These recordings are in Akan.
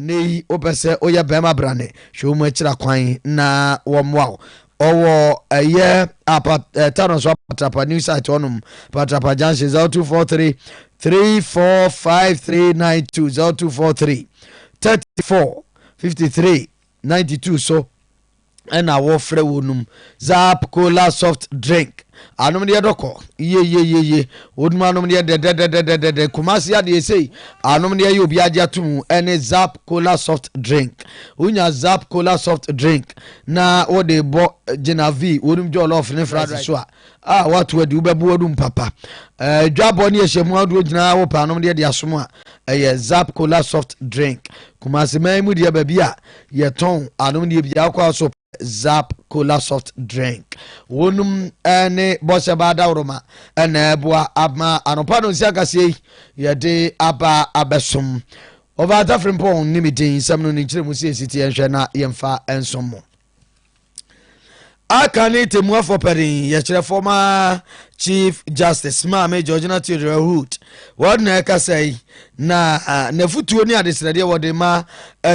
Nei opese oya bema brane shomu echira kwan na womwa owo eye apatano so patapa new site onum patapa junction 0243 345392 0243 34 53 92 so and our free wonum Zap Cola soft drink anom de doko ye woduma anom de kumasi ade sei anom de obi age atum ene Zap Cola soft drink unya Zap Cola soft drink na wo de bo genavi wodum jollof ne fried so what we do bebu wodum papa dwabo ne yeshemu adu gina wo pa anom de asom a Zap Cola soft drink kumasi mai mu de ba bia ye ton anom de bia kwa so Zap Cola soft drink wonum ene bose bada uroma ene boa ama anopa no siakase yede aba abesom over Afrimpon nimidin samno ni kire musi esiti enhwe na yemfa ensomo akane temu afopere ye kire former Chief Justice Mame Georgina Theodore Hood what na ka say na futuo ni adesrede wode ma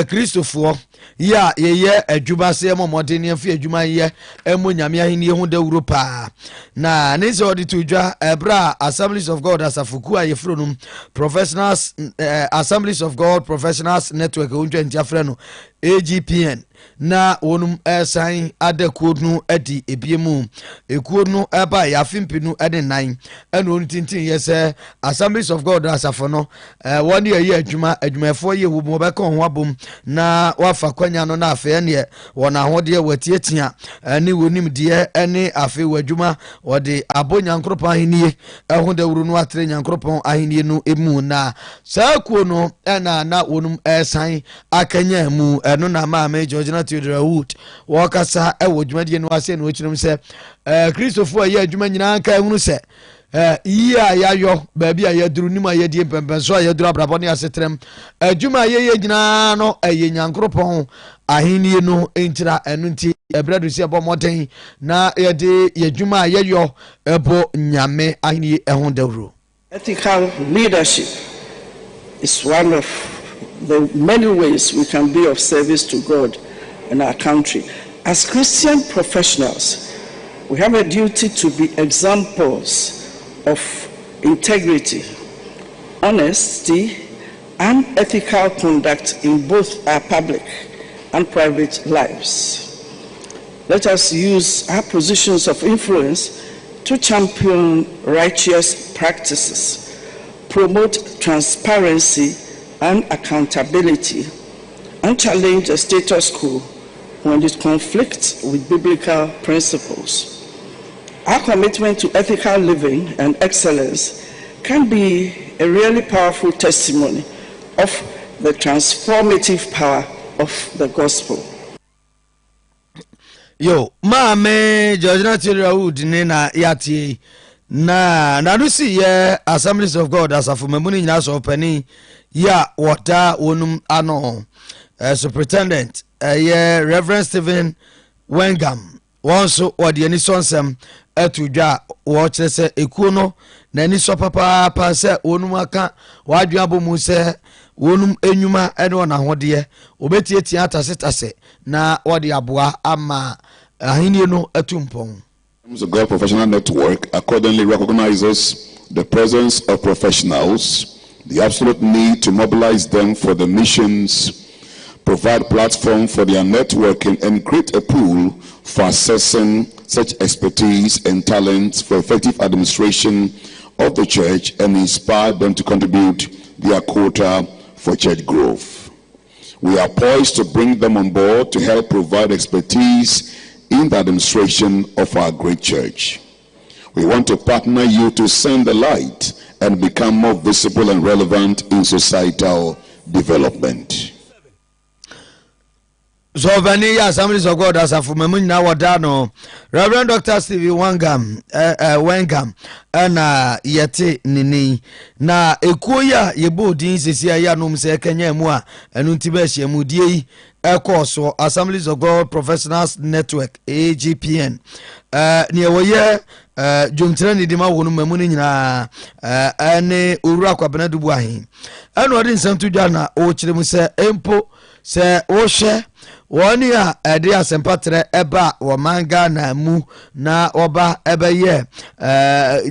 Christopher ya ye adwuma se momode ne afi adwuma ye emu nyame ahini hu da Europa na ne se odi tudwa ebra Assemblies of God asafuku ayefronum professionals Assemblies of God Professionals Network unje ntiafre no AGPN na wonum sign adekuo nu adi ebiemu ekuo nu eba ya fimpinu ede nan eno ntintin yese Assemblies of God asafono won ye adwumafo ye wo be ka ho abom na wafa kwanya no na afa ne won ahode watietia ani wonim de ene afa wadwuma wode abonyankropa ahenie eho da wuru no atre nyankropa ahenie no emu na sakuo no na wonum sign akanya mu eno na Mame Georgina Theodore Wood wakasa ewo dwumade no ase no chirum se Christopher ye adwuma nyina ka ehunu se iya yayo baabi ayaduru nima yedie pempenso ayaduru abrabone asetrem adwuma ye nyina no eye nyankropon ahenie no entira enunti ebradu se bomoden na yede yadwuma yeyo ebo nyame ahenie ehun dawro. Ethical leadership is one of the many ways we can be of service to God and our country. As Christian professionals, we have a duty to be examples of integrity, honesty, and ethical conduct in both our public and private lives. Let us use our positions of influence to champion righteous practices, promote transparency and accountability, and challenge the status quo when it conflicts with biblical principles. Our commitment to ethical living and excellence can be a really powerful testimony of the transformative power of the gospel. Yo, Mame Georgina Theodore Wood na yati na nadusi ye Assemblies of God asafumemuni nyina so pani ya wata wonum ano superintendent ye Reverend Stephen Wengam wonso wode ani sonsem atudwa wo kyerese ekuo no na ani so papa se wonum aka wadwa bomu se wonum enwuma ene wona hode obetietia atasetse na wode aboa ama ahenie no atumpon. The God Professional Network accordingly recognizes the presence of professionals, the absolute need to mobilize them for the missions, provide platform for their networking, and create a pool for assessing such expertise and talents for effective administration of the church and inspire them to contribute their quota for church growth. We are poised to bring them on board to help provide expertise in the administration of our great church. We want to partner you to send the light and become more visible and relevant in societal development. So Vania Assemblies of God as a Fumamuna Wadano, Reverend Dr. Stevie Wangam, and Yete Nini. Na Ekuya Yebu Dins is Yanum se Kenya Mua, and Untibeshi Mudi, Ecoso, Assemblies of God Professionals Network, AGPN. Near jomtira ni dima wonu mamu ni nyina ene owura kwabena dubu ahin ene odi nsam to dwa na o kire mu se empo se wo hye woni a ede asempatre eba wo manga na mu na oba ebeye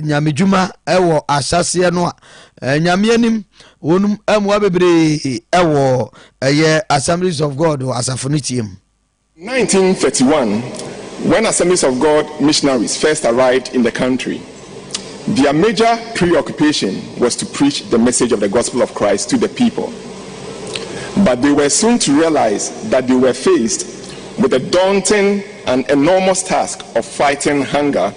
nyamedwuma ewo asase no nyame anim wonum amwa bebre ewo eye Assemblies of God or asafonitium. 1931, when Assemblies of God missionaries first arrived in the country, their major preoccupation was to preach the message of the gospel of Christ to the people. But they were soon to realize that they were faced with the daunting and enormous task of fighting hunger,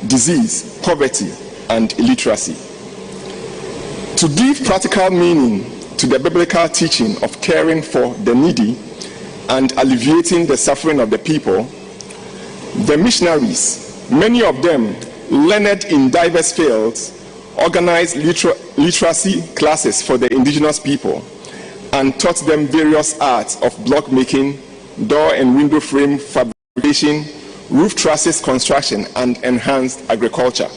disease, poverty, and illiteracy. To give practical meaning to the biblical teaching of caring for the needy and alleviating the suffering of the people, the missionaries, many of them learned in diverse fields, organized literacy classes for the indigenous people and taught them various arts of block making, door and window frame fabrication, roof trusses construction, and enhanced agriculture.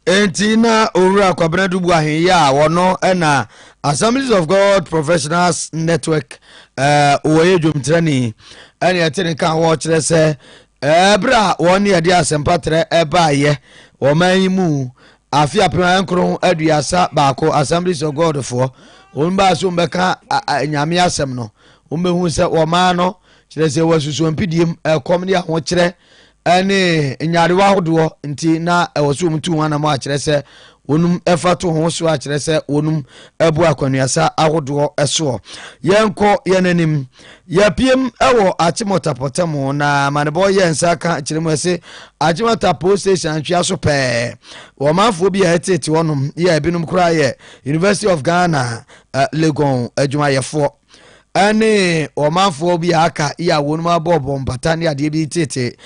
Entina owura kwabena dubu ahin ya wono ena Assemblies of God Professionals Network oye jomtrani ene yetene kan wo kire se bra woni ade asempatre ebaye wo manyimu afia pema nkron aduasa baako Assemblies of God for wonba so mbeka nyame asem no wonbehu se wo ma no kire se wasusu mpidiem komne ho kire ene nyarewa hodo nti na ewoso mtu wana ma kire se wonum efato ho so a kire se wonum ebu akwanuasa ahodo eso yenko yenanim yapiem ewo achimotapotamo na manebo yensa ka kire mu ese achimotapo station twia so pe wo manfo bi etete wonum ye ebinum kura ye University of Ghana Legon adwumayefo ane omanfo bi aka ya wonu ma bobo mpata ne ade bi tete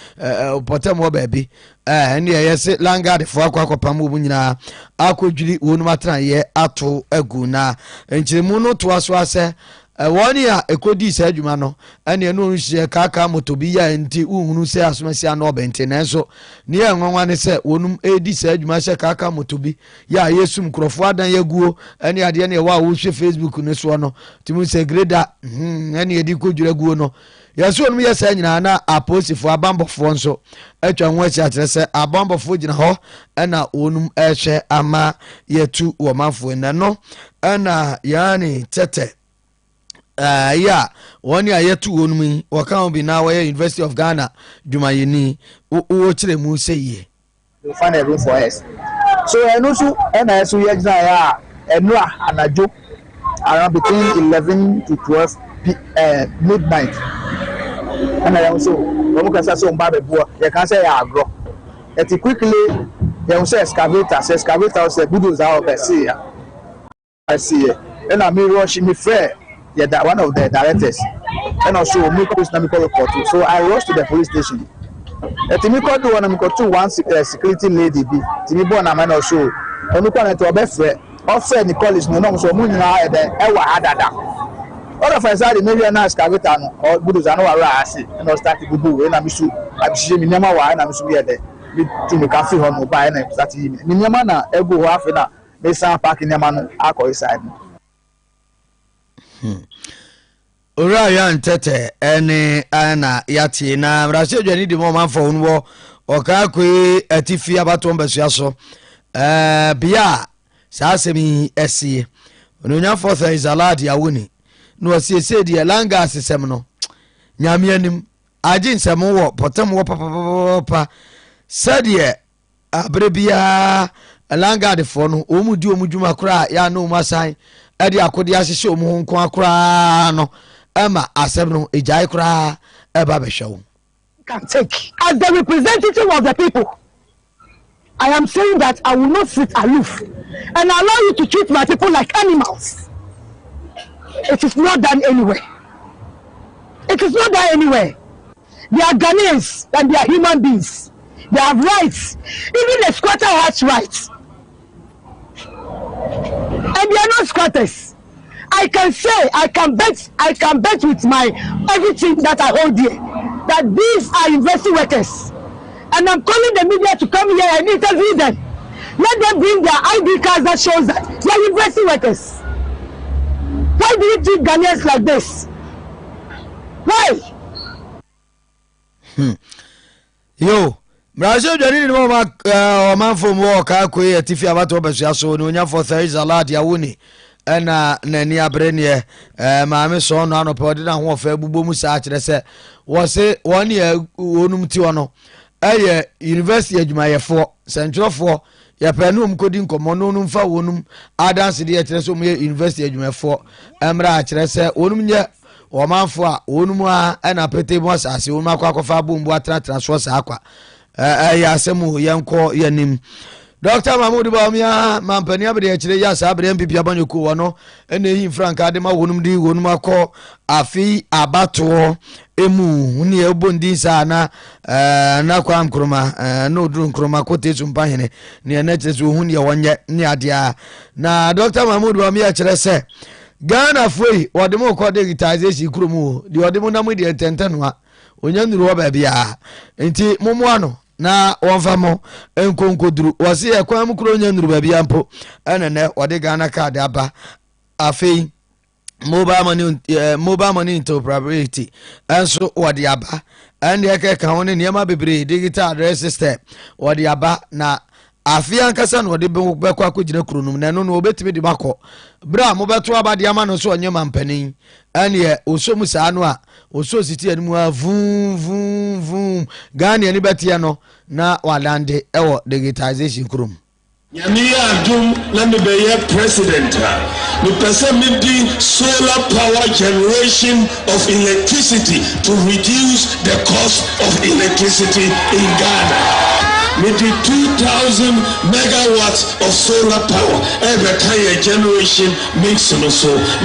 potamo baabi ene yese langard fo akwa mu nyina akodwiri wonu matran ye ato agu na enchiremu no to aso ase woni a ekodi sa adwuma no ene no nhye kaka motobi ya nti uhunu se asomasi ana obente nenso ne enwanwa ne se wonum edi sa adwuma se kaka motobi ya yesu mkrofo adan yaguo ene ade ne wa wo hwe Facebook ne so no timu se greda ene edi kodwira guo no yesu onum yesa nyina na aposifo abambofo nso atwa ho achi akere se abambofo gina ho ena wonum ehwe ama yetu wo manfo ne no ena yani tete yeah, one year yet to own me, or can be now a University of Ghana, Jumayeni, who chile mu say ye. You'll find a room for us. So I know so, and I saw and I joke around between 11 to 12 midnight. And I also, Romuka so Babu, you can say I grow. At quickly, you say excavator, say bulldozer out of sea. I see it, and I'm rushing me fair. Yeah, that one of the directors, and also make a report. So I rushed to the police station. Timiko do one security lady be Timibo and I also on the to a best friend. Offset the college no so moon ewa adada. All of us are the million excavator or bulldozer and I start to do and I'm sure I'm seeing Minama and I'm sure there. To make a feel on mobile and start Minamana ego half in a they sound parking Yaman alcohol side. Ora yan tete ene ana yati na mrase dwani di mo manfo nwo oka kwe atifi abato mbasua so bia sa semi esie ononya for things salad ya woni no asiesie di langa asesem no nyame anim agi nsem wo potem wo papa sadie abre bia langa de fo no omudi omudwuma kra ya no masan edi akodi asese omu nko akra no ema asem no ejai kra eba be hwew can take as the representative of the people. I am saying that I will not sit aloof and allow you to treat my people like animals. It is not done anywhere. It is not done anywhere. They are Ghanaians and they are human beings. They have rights. Even a squatter has rights. And they are not squatters. I can say, I can bet with my everything that I hold here, that these are university workers. And I'm calling the media to come here and interview them. Let them bring their ID cards that shows that they are university workers. Why do you treat Ghanaians like this? Why? Yo, Brazil Johnny no man from work akwe atifi abato besia so no nya for Thursday salad ya woni na nani abrenie maame so no anope odi na ho fa bubbo mu sa kire se wo se won ye onum ti ono eye university adwumayefo sentrofo ya penum kodi nkomo no num fa wonum adanse de kire so mu university adwumayefo emra kire se wonum nye omanfo a wonum a na pete mu asase wonum akwakofa bombu atratra so sa akwa ya asemu yenko yanim Dr. Mahmoud Bawumia mampani abede ya chire ya sa abede MPP abanyoku wono ene yi frank adema wonum di wonum akọ afi abato emu ni ebondi sa na kwa nkroma no duru nkroma kotesu mpahene ni ene chire so hu ni wonye ni adia na Dr. Mahmoud Bawumia chire se Ghana foi wodemo ko digitization kuromu di wodemo na mu di ententeno a onyanuru wo ba bia enti momoano na wonfamo enkonkoduru wose ekwan mu kuro onyanuru ba bia mpo enene wode Ghana card aba afei mobile money interoperability enso wode aba ende ekeka woni niam bebre digital address system wode aba na afia nkasa no de bekwa akogina kronum na no obetimi de bakọ bra mo beto abade ama no so onye mampanin ane osomu saa no a oso siti animu a vum Ghana ni betia no na walande ewo digitization krom Yamiya Adum na me be president me person me di solar power generation of electricity to reduce the cost of electricity in Ghana. With the 2,000 megawatts of solar power, every kind of generation makes so.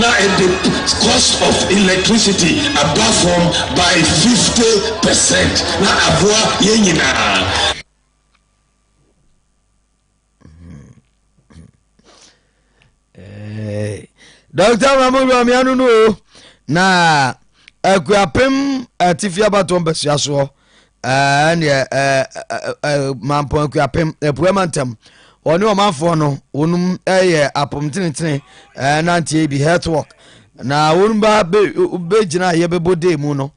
Now, the cost of electricity above from by 50%. Now, avoid yenina. Dr. Mahmoud Bawumia no na akuapem atifia batom besiaso and mampon akuapem epuemantem oni omanfo no onum apom tinitini na ntie bi healthwork na wonum ba be gina ye bebode mu no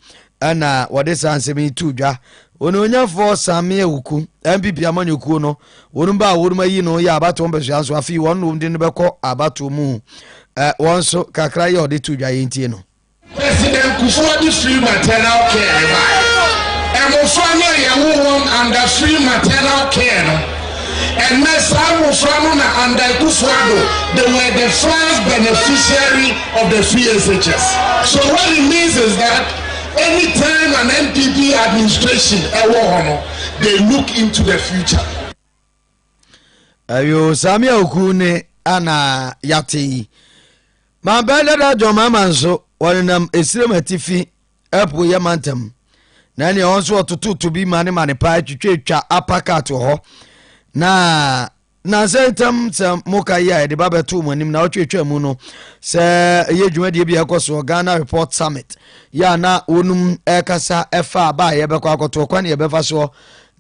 na wode sansemi tudwa ononyafo samie wuku MPP amanyoku no wonum ba wonum ayi no ya abatom besiaso afi wonum de ne beko abato mu wonso kakra ye ode tudwa yentie no President Kufuor free maternal care and we find under free maternal care and under Kufuor they were the first beneficiary of the free SHS. So what it means is that anytime an MPP administration they look into the future. Ayo Samia Okune ana yati mabanda da joma manso wonam esirem atifi epo yamantem na ne onso ototo to bi mane pa twetwa apakat ho na sentam sam mokaya de babeto monim na otwetwa mu no se ye dwumade bi ekoso Ghana Report Summit ya na onum ekasa efa ba ye bekọ akoto kwa ne ye befa so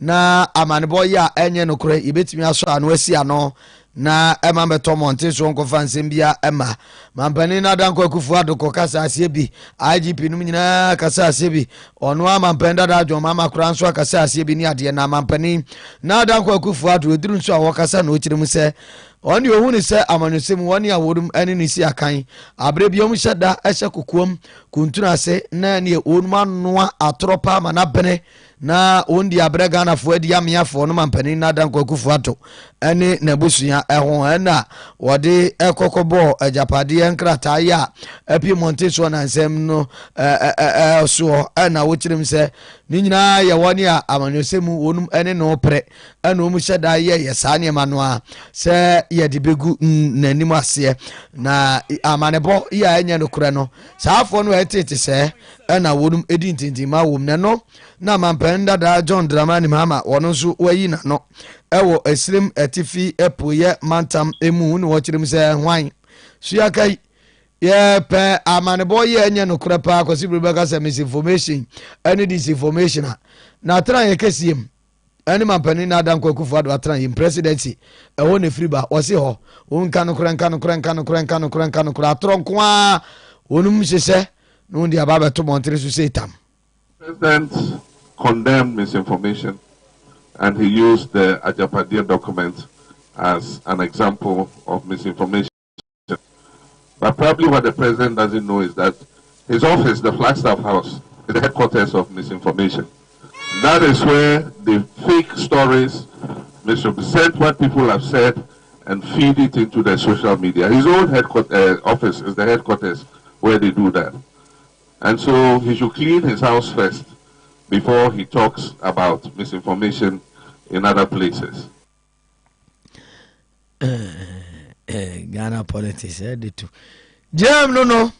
na amanebo ya enye no kure ibetimi aso anu asi ano na ema beto monte so nko fansem bia ema mampani na danko akufu adoko kasa asie bi IGP num nyina kasa asie bi ono amampenda da adwo mama kura nso kasa asie bi ni ade na mampani na danko akufu ado eduru nso awo kasa na okirem se oni ohunu se amanusem woni aworum ene ni si akan abre biom hyeda ehye kokuom kuntuna se na ne onuma noa atropa mana bene na ondi abre Ghana fo adi amiafo no mampani na danko akufu ato ene na busua eho na wode ekokobo ajapade enkrata ya epi monteso na nsem no so na wochirem se ni nyina ye woni a amanusem wonum ene no pre ene omu hyeda ye sane manoa se ye de begu nanim ase na amanebo ya enye no kure no saafo no etete se na wonum edi ntintima wom ne no na mampenda da John Dramani mama wono so wayi na no ewo esrem atifi epoye mantam emu no wochirem se hwan suakai ye pe amanebo ye enye no kure pa akosi Rebecca se misinformation any disinformation na tra ye kesiem any man penny na dan kwaku for adwatran in presidency e ho ne free ba o se ho won kan kura tronko a wonum sese no ndi aba beto montre so setam. President condemned misinformation and he used the Ajapadia document as an example of misinformation. But probably what the president doesn't know is that his office, the Flagstaff House, is the headquarters of misinformation. That is where the fake stories misrepresent what people have said and feed it into the social media. His own office is the headquarters where they do that. And so he should clean his house first before he talks about misinformation in other places. Ghana politics, they too. Jam no.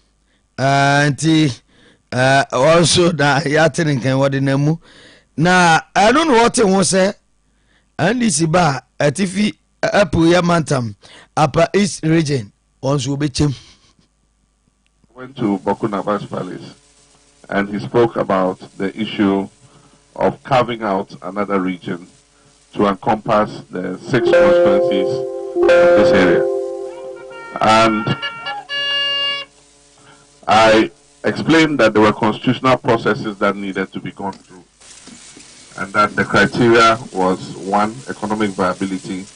Also that yatin can what in nemu. Na I don't know what he wants say. And this ba atifi apu ya mantam upper east region once will be chim. Went to Bokunabash Palace and he spoke about the issue of carving out another region to encompass the 6 constituencies in this area. And I explained that there were constitutional processes that needed to be gone through and that the criteria was 1, economic viability,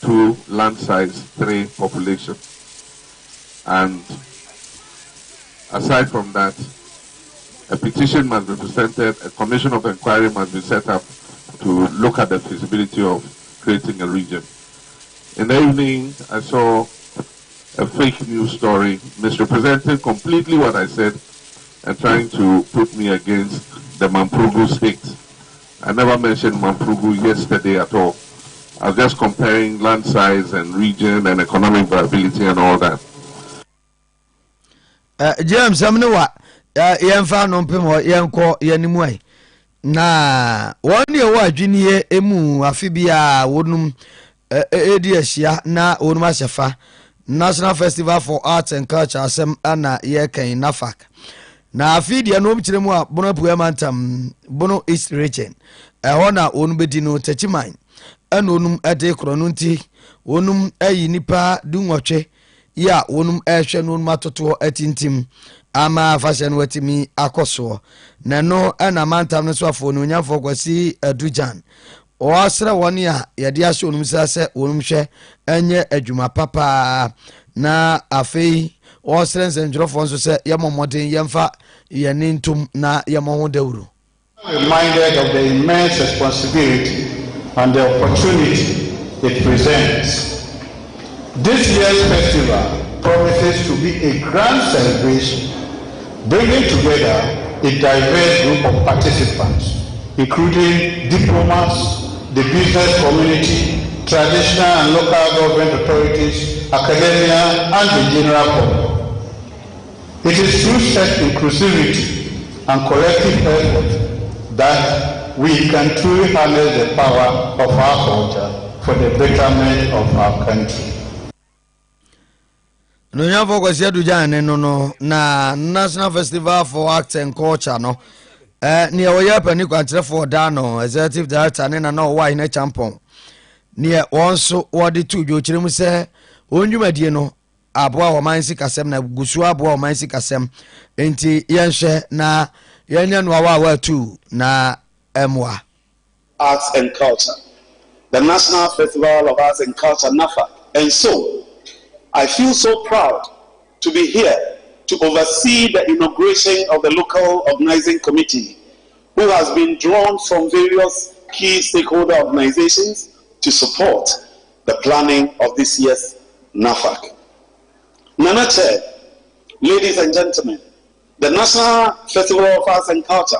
2, land size, 3, population. And aside from that, a petition must be presented, a commission of inquiry must be set up to look at the feasibility of creating a region. In the evening, I saw a fake news story misrepresenting completely what I said and trying to put me against the Mamprugu state. I never mentioned Mamprugu yesterday at all. I was just comparing land size and region and economic viability and all that. James, I'm no what. Yemfa no mpem yenko yanimu na woni e wa dwini emu afibia wonum edi ahia na wonum ahyefa National Festival for Arts and Culture asem ana yekan NAFAC na afidie no mkire mu a bono puemantam bono East region hona wonum bedi no tachiman ana wonum ade krono nti wonum ayi nipa dunwotwe ya wonum ehwe no matoto atintim ama fashion wetimi akoso na no ana mantam no so afo no nyafo kwasi adujan o asra woni a yede ase onum sase onum hwe enye adwuma papa na afei o sren senjrofo nso se yemomoden yemfa yenintum na yemoho dawuru. Reminded of the immense responsibility and the opportunity it presents. This year's festival promises to be a grand celebration, bringing together a diverse group of participants, including diplomats, the business community, traditional and local government authorities, academia, and the general public. It is through such inclusivity and collective effort that we can truly harness the power of our culture for the betterment of our country. No nyafo kwasi adujan no na National Festival for Arts and Culture no ni Oyerepa ni kwantre for Dano executive director ne na no wa ina champon ni wonso wode tu dwochire mu se onwumadie no aboa wo mansi kasem na gusu aboa wo mansi kasem enti yenhwe na yenya no wa tu na emwa Arts and Culture, the National Festival of Arts and Culture NAFAC. And so I feel so proud to be here to oversee the inauguration of the local organizing committee, who has been drawn from various key stakeholder organizations to support the planning of this year's NAFAC. Nana Chair, ladies and gentlemen, the National Festival of Arts and Culture,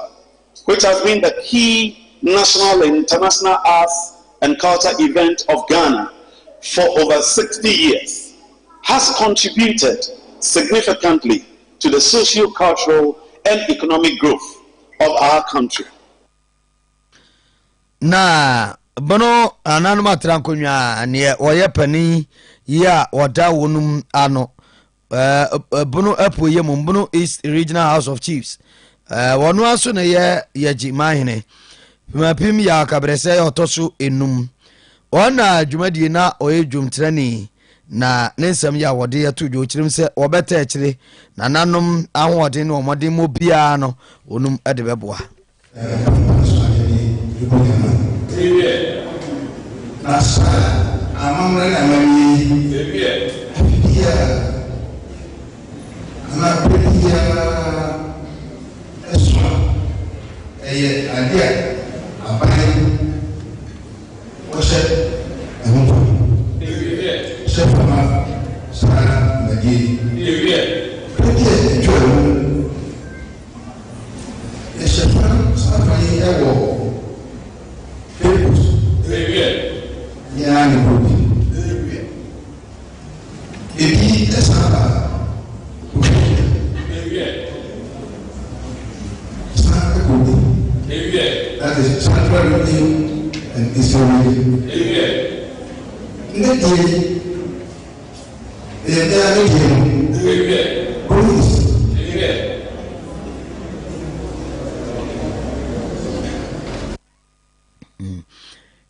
which has been the key national and international arts and culture event of Ghana for over 60 years, has contributed significantly to the socio-cultural and economic growth of our country. Na bono ananuma trankonya ne Oyerepa ni ya wada wonum ano bono apo yem bono East Regional House of Chiefs wono aso na ye yagimahene mapim ya kabrese ya otoso enum ona dwumadie na oye dwumtrani na nensam ya wode ya to dwochirim se obeta akire na nanom ahode ne omode mo bia no onum ade beboa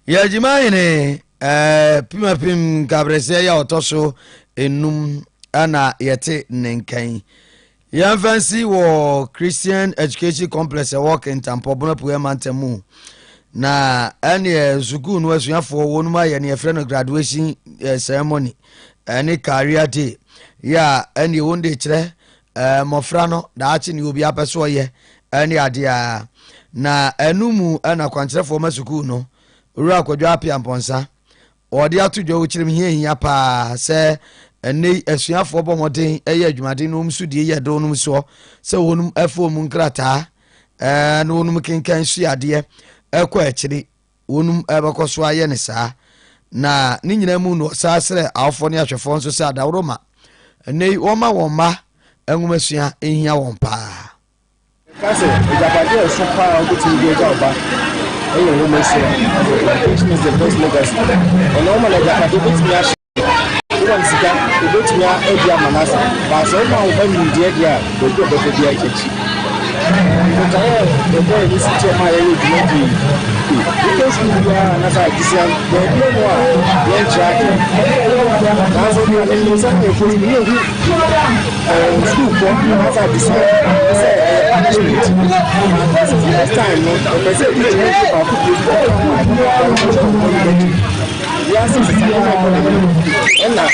ya jimaine pim kabrese ya otoso enum ana yete nenkan ya fancy wo Christian Education Complex work in Tampobono Puemantemu na ane zuku no asuafo wonu ma ye ne friend graduation ceremony ane career day ya ane wonde kire mofra no da achi ne obi apeso ye ane ade a na enumu ana kwankyerefo masuku no ura kwadwa apia mponsa odi atudwo wuchirim hia pa se ene asuafo bomoden eye adwumaden no msudie ye do no so se wonum afo mu nkrata no wonum kenkan suade ekwa akiri wonum ebekoso aye ne saa na ni nyina mu no saasre awfo ne ahwefo nso se adawroma ene woma woma enwumasua ehia won pa kase ejapade so pa obuti bi ejaba eyo wo meso education is the best legacy ono ma ejapade obuti ya one sika obuti ya edia manasa ba so ma wo ba mi die dia odo obo dia kechi ntaye obo ni siti ma ye dwumadi because we are na sa disian the no one ye track na so ni ni sa e fo ni hu school for na sa disian say next time no person is going to yes is ella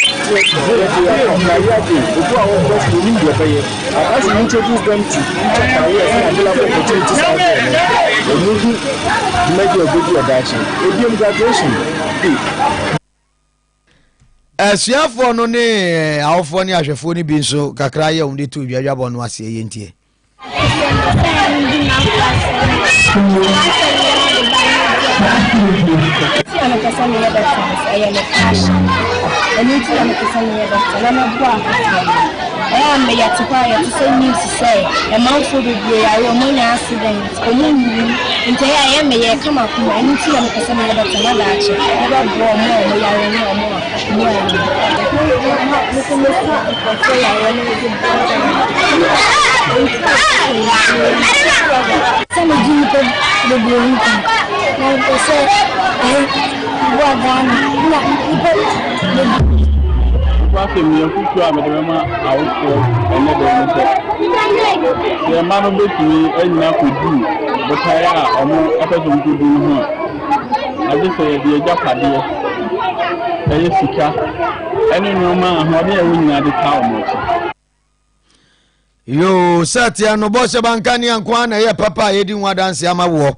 as you introduce them to careers and available opportunities out there moving to make your good reduction a graduation asuafo no ne awfo ne ahwefo ne bi nso kakra ye umde to dwadwabo no ase ye ntie I'm a yet to say news to say a mouthful of your accidents. Until I am a come up and I'm a son of another action. Never grow more, we are no more. Some of you the blue. What in your future, I'm a the man of me and now could do, but I am more opposite to do. I just say the Japadia, Jessica, any no man, how they win at the town. Yo, Satya no boss bankani and Kwana, yeah, papa, heading one dance, Yama war.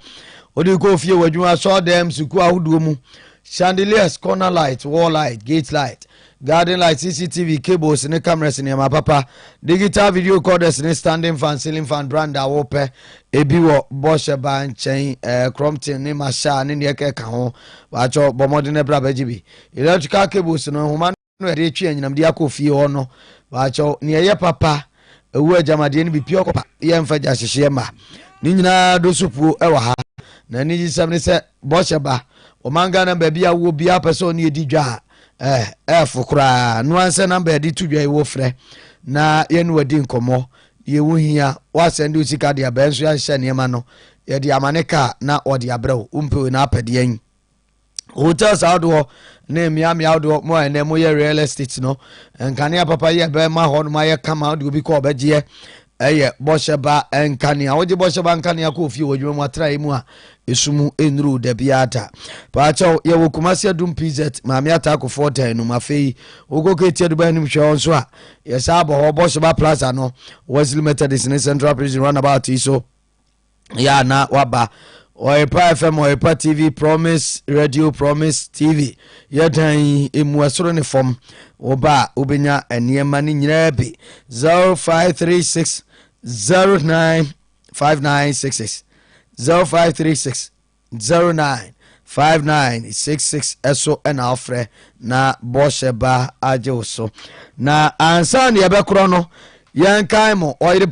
Odi ko fie wadwuma saw them suku ahodo mu chandeliers, corner light, wall light, gate light, garden light, CCTV cables ne cameras ne ma papa, digital video recorders ne standing fan, ceiling fan brand awope ebi wo Boshe ban chain Crompton ne masha ne ne ka ho ba cho bomode ne bra bajibi electrical cables no homa no ere twa nyinam de akofie ho no ba cho ne ye papa ewu ajamade ne bi pio kopa ye mfa ja hyehye ma ni nyina do supu ewa ha na ni jisam ne se Boshe ba o manga na ba bia wo bia person ne di dwa fukura no anse na ba di tu dwa wo frɛ na ye no wadi nkomo ye wo hia wa send usika de abenso ya hye ne ma no ye di amaneka na odi abrɛw umpe na apɛde yin hotels outdoor ne miami outdoor mo ene mo ye real estate no nkania papa ye be ma ho no ma ye kama odi obi ko obegye eye bosheba nkania woje bosheba nkania ko ofie wodwuma mu atrai mu a esumu enru da biata paacho ye wokumase adum pz maami atako 40 no mafei ogoke tiedu ba nim hwe onso a ye sabo ho bosheba plaza no Wesley Methodist in Central Prison runabout iso ya na waba Oyerepa FM, Oyerepa TV, Promise Radio, Promise TV. Yadan emuasoro ne form. Oba ubenya eniema ni nyina bi 0536 095966 0536 095966 eso ena ofre na bosheba aje oso na ansa ne yebekro no yankan mo Oyerepa